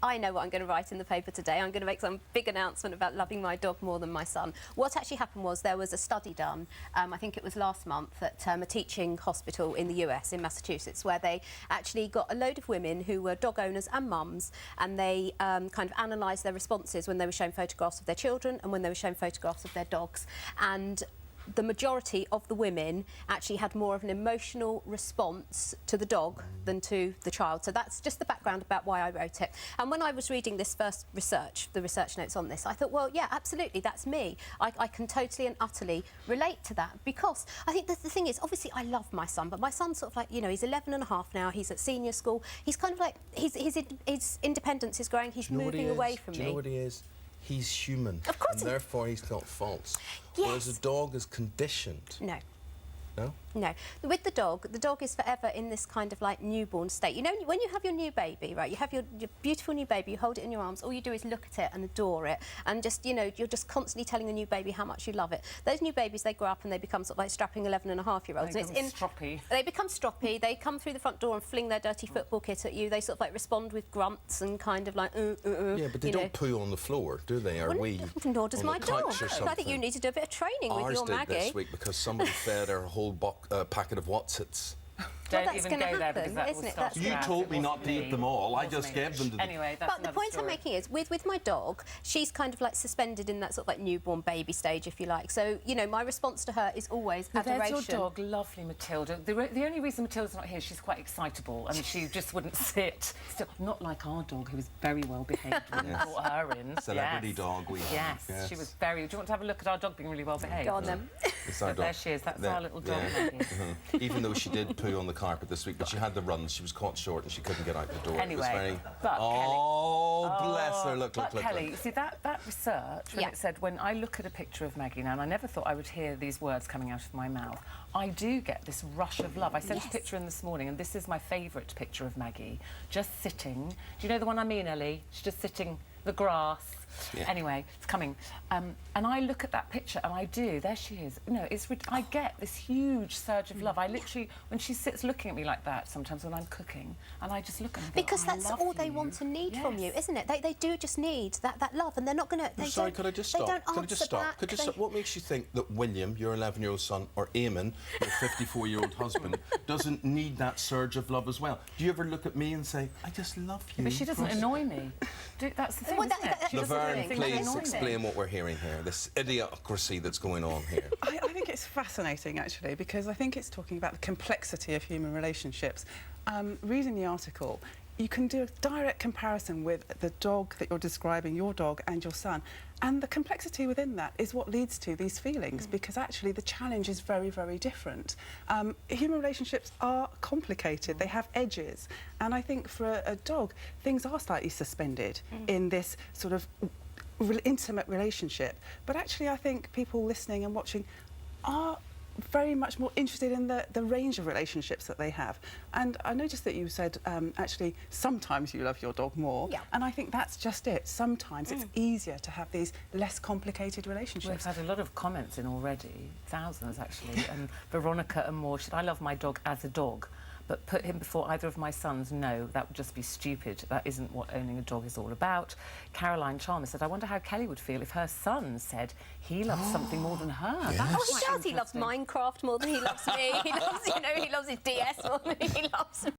I know what I'm going to write in the paper today. I'm going to make some big announcement about loving my dog more than my son. What actually happened was there was a study done, I think it was last month, at a teaching hospital in the US, in Massachusetts, where they actually got a load of women who were dog owners and mums, and they kind of analysed their responses when they were shown photographs of their children and when they were shown photographs of their dogs. And the majority of the women actually had more of an emotional response to the dog than to the child. So that's just the background about why I wrote it. And when I was reading this first research, the research notes on this, I thought, well, yeah, absolutely, that's me. I can totally and utterly relate to that, because I think the thing is, obviously, I love my son, but my son's sort of like, you know, he's 11 and a half now, he's at senior school, he's kind of like, his independence is growing, he's moving away from me. Do you know what he is? He's human. Of course. And therefore he's got faults. Yes. Whereas a dog is conditioned. No. No? No. With the dog is forever in this kind of like newborn state. You know, when you have your new baby, right, you have your beautiful new baby, you hold it in your arms, all you do is look at it and adore it, and just, you know, you're just constantly telling the new baby how much you love it. Those new babies, they grow up and they become sort of like strapping 11-and-a-half-year-olds. They become stroppy. They become stroppy, they come through the front door and fling their dirty football kit at you, they sort of like respond with grunts and kind of like, Yeah, but they don't poo on the floor, do they, or we? Nor does my dog. I think you need to do a bit of training with your Maggie. Ours did this week because somebody fed her a whole packet of Wotsits. Don't even go there, because that will start. You told me not to eat them all. I just gave them to them. Anyway, that's But the point I'm making is, with my dog, she's kind of like suspended in that sort of like newborn baby stage, if you like. So, you know, my response to her is always adoration. There's your dog, lovely Matilda. The only reason Matilda's not here, she's quite excitable, and she just wouldn't sit still. Not like our dog, who was very well behaved when we brought her in. Celebrity dog we have. Yes, she was very... Do you want to have a look at our dog being really well behaved? Go on then. There she is, that's our little dog, Maggie. Even though she did poo on the carpet this week, but she had the runs, she was caught short and she couldn't get out the door. Anyway, it was very... but oh, bless her, look. Kelly, you see, that research, when it said, when I look at a picture of Maggie now, and I never thought I would hear these words coming out of my mouth, I do get this rush of love. I sent a picture in this morning, and this is my favourite picture of Maggie, just sitting. Do you know the one I mean, Ellie? She's just sitting, the grass. Yeah. Anyway, it's coming. And I look at that picture and I do, there she is. You know, I get this huge surge of love. I literally, when she sits looking at me like that, sometimes when I'm cooking, and I just look at her and go, because that's all they want to need from you, isn't it? They do just need that love, and they're not going to... Sorry, could I just stop? What makes you think that William, your 11-year-old son, or Eamon, your 54-year-old husband, doesn't need that surge of love as well? Do you ever look at me and say, I just love you? But she doesn't annoy me. That's the thing, isn't it? Laverne, please explain what we're hearing here, this idiocracy that's going on here. I think it's fascinating, actually, because I think it's talking about the complexity of human relationships. Reading the article, you can do a direct comparison with the dog that you're describing, your dog and your son, and the complexity within that is what leads to these feelings, because actually the challenge is very, very different. Human relationships are complicated, they have edges, and I think for a dog, things are slightly suspended in this sort of intimate relationship. But actually, I think people listening and watching are very much more interested in the range of relationships that they have. And I noticed that you said, actually, sometimes you love your dog more. Yeah. And I think that's just it. Sometimes it's easier to have these less complicated relationships. We've had a lot of comments in already, thousands actually, and Veronica and more said, I love my dog as a dog, but put him before either of my sons, no, that would just be stupid. That isn't what owning a dog is all about. Caroline Chalmers said, I wonder how Kelly would feel if her son said he loves something more than her. Yes. Oh, he does. He loves Minecraft more than he loves me. He loves, you know, he loves his DS more than he loves me.